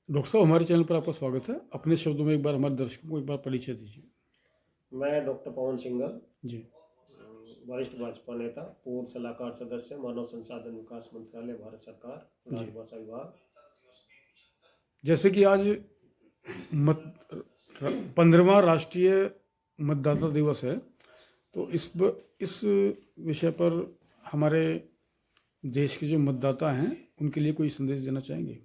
Doctor साहब, हमारे channel पर आपका स्वागत है। अपने शब्दों में एक बार हमारे दर्शकों को एक बार परिचय दीजिए। मैं डॉक्टर पवन सिंघल, जी। वरिष्ठ भाजपा नेता, पूर्व सलाहकार सदस्य, मानव संसाधन विकास मंत्रालय, भारत सरकार, जी। राजभाषा विभाग। जैसे कि आज मत 15वां राष्ट्रीय मतदाता दिवस है, तो इस विषय पर हमारे देश के जो मतदाता हैं उनके लिए कोई संदेश देना चाहेंगे?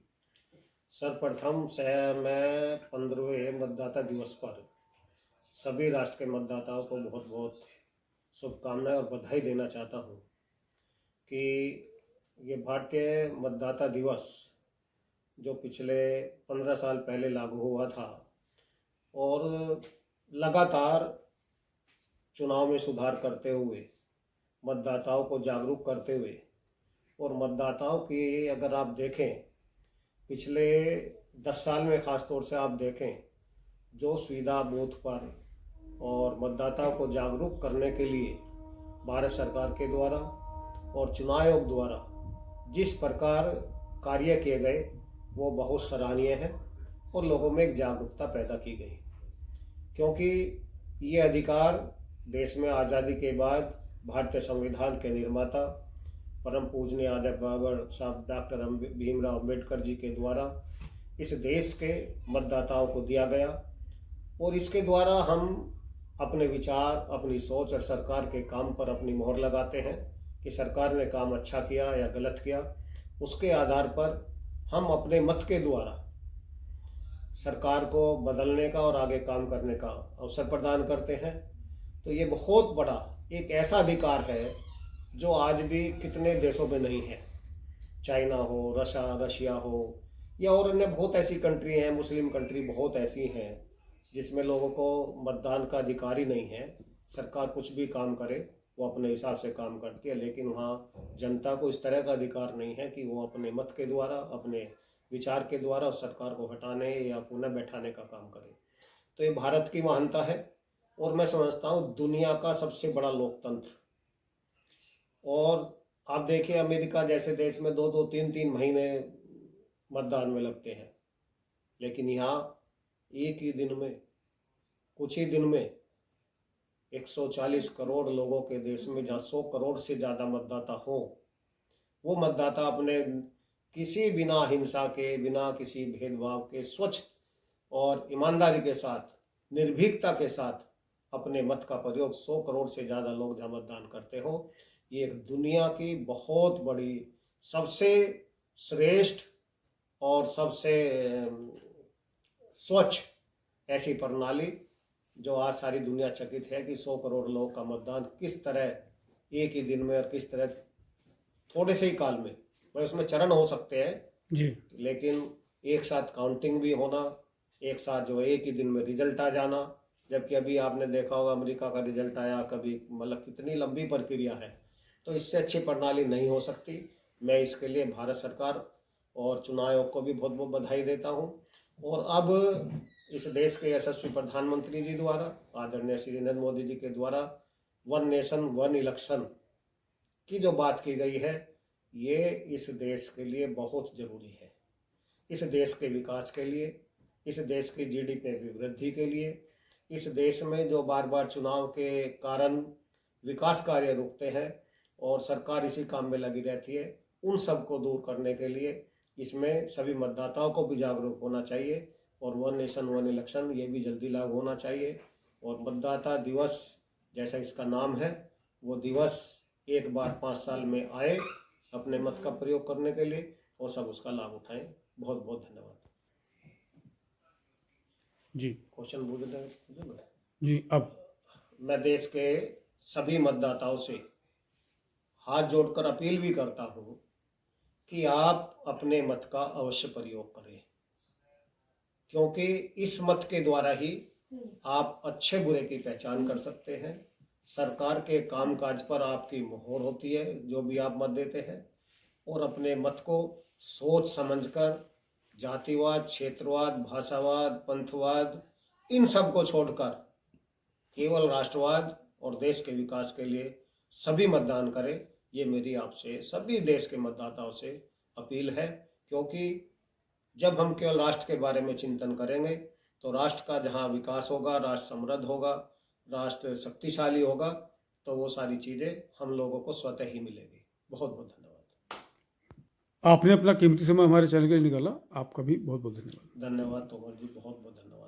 सर्वप्रथम से मैं 15वें मतदाता दिवस पर सभी राष्ट्र के मतदाताओं को बहुत बहुत शुभकामनाएं और बधाई देना चाहता हूं कि ये भारतीय मतदाता दिवस जो पिछले 15 साल पहले लागू हुआ था और लगातार चुनाव में सुधार करते हुए, मतदाताओं को जागरूक करते हुए और मतदाताओं की अगर आप देखें पिछले 10 साल में ख़ास तौर से आप देखें जो सुविधा बूथ पर और मतदाताओं को जागरूक करने के लिए भारत सरकार के द्वारा और चुनाव आयोग द्वारा जिस प्रकार कार्य किए गए वो बहुत सराहनीय है और लोगों में एक जागरूकता पैदा की गई, क्योंकि ये अधिकार देश में आज़ादी के बाद भारतीय संविधान के निर्माता परम पूजनीय आदरणीय बाबा साहब डॉक्टर भीमराव अम्बेडकर जी के द्वारा इस देश के मतदाताओं को दिया गया और इसके द्वारा हम अपने विचार, अपनी सोच और सरकार के काम पर अपनी मोहर लगाते हैं कि सरकार ने काम अच्छा किया या गलत किया। उसके आधार पर हम अपने मत के द्वारा सरकार को बदलने का और आगे काम करने का अवसर प्रदान करते हैं। तो ये बहुत बड़ा एक ऐसा अधिकार है जो आज भी कितने देशों में नहीं है। चाइना हो, रशिया हो या और अन्य बहुत ऐसी कंट्री हैं, मुस्लिम कंट्री बहुत ऐसी हैं जिसमें लोगों को मतदान का अधिकार ही नहीं है। सरकार कुछ भी काम करे वो अपने हिसाब से काम करती है, लेकिन वहाँ जनता को इस तरह का अधिकार नहीं है कि वो अपने मत के द्वारा, अपने विचार के द्वारा उस सरकार को हटाने या पुनः बैठाने का काम करे। तो ये भारत की महानता है और मैं समझता हूँ दुनिया का सबसे बड़ा लोकतंत्र। और आप देखिए अमेरिका जैसे देश में 2-2, 3-3 महीने मतदान में लगते हैं, लेकिन यहाँ एक ही दिन में, कुछ ही दिन में 140 करोड़ लोगों के देश में जहाँ 100 करोड़ से ज़्यादा मतदाता हो, वो मतदाता अपने किसी बिना हिंसा के, बिना किसी भेदभाव के, स्वच्छ और ईमानदारी के साथ, निर्भीकता के साथ अपने मत का प्रयोग 100 करोड़ से ज़्यादा लोग जहाँ मतदान करते हो, ये एक दुनिया की बहुत बड़ी, सबसे श्रेष्ठ और सबसे स्वच्छ ऐसी प्रणाली जो आज सारी दुनिया चकित है कि 100 करोड़ लोग का मतदान किस तरह एक ही दिन में और किस तरह थोड़े से ही काल में, भाई उसमें चरण हो सकते हैं जी। लेकिन एक साथ काउंटिंग भी होना, एक साथ जो एक ही दिन में रिजल्ट आ जाना। जबकि अभी आपने देखा होगा अमेरिका का रिजल्ट आया, कभी मतलब कितनी लंबी प्रक्रिया है। तो इससे अच्छी प्रणाली नहीं हो सकती। मैं इसके लिए भारत सरकार और चुनाव आयोग को भी बहुत बहुत बधाई देता हूँ। और अब इस देश के यशस्वी प्रधानमंत्री जी द्वारा, आदरणीय श्री नरेंद्र मोदी जी के द्वारा वन नेशन वन इलेक्शन की जो बात की गई है, ये इस देश के लिए बहुत ज़रूरी है। इस देश के विकास के लिए, इस देश की जीडीपी में वृद्धि के लिए, इस देश में जो बार बार चुनाव के कारण विकास कार्य रुकते हैं और सरकार इसी काम में लगी रहती है, उन सब को दूर करने के लिए इसमें सभी मतदाताओं को भी जागरूक होना चाहिए और वन नेशन वन इलेक्शन ये भी जल्दी लागू होना चाहिए। और मतदाता दिवस जैसा इसका नाम है, वो दिवस एक बार 5 साल में आए अपने मत का प्रयोग करने के लिए और सब उसका लाभ उठाएं। बहुत बहुत धन्यवाद। जी। क्वेश्चन पूछ रहे जी। अब मैं देश के सभी मतदाताओं से हाथ जोड़कर अपील भी करता हूं कि आप अपने मत का अवश्य प्रयोग करें, क्योंकि इस मत के द्वारा ही आप अच्छे बुरे की पहचान कर सकते हैं। सरकार के कामकाज पर आपकी मोहर होती है जो भी आप मत देते हैं। और अपने मत को सोच समझकर जातिवाद, क्षेत्रवाद, भाषावाद, पंथवाद इन सब को छोड़कर केवल राष्ट्रवाद और देश के विकास के लिए सभी मतदान करें। ये मेरी आपसे सभी देश के मतदाताओं से अपील है, क्योंकि जब हम केवल राष्ट्र के बारे में चिंतन करेंगे तो राष्ट्र का जहाँ विकास होगा, राष्ट्र समृद्ध होगा, राष्ट्र शक्तिशाली होगा, तो वो सारी चीज़ें हम लोगों को स्वतः ही मिलेगी। बहुत बहुत धन्यवाद। आपने अपना कीमती समय हमारे चैनल के लिए निकाला, आपका भी बहुत बहुत धन्यवाद। धन्यवाद तोमर जी, बहुत बहुत धन्यवाद।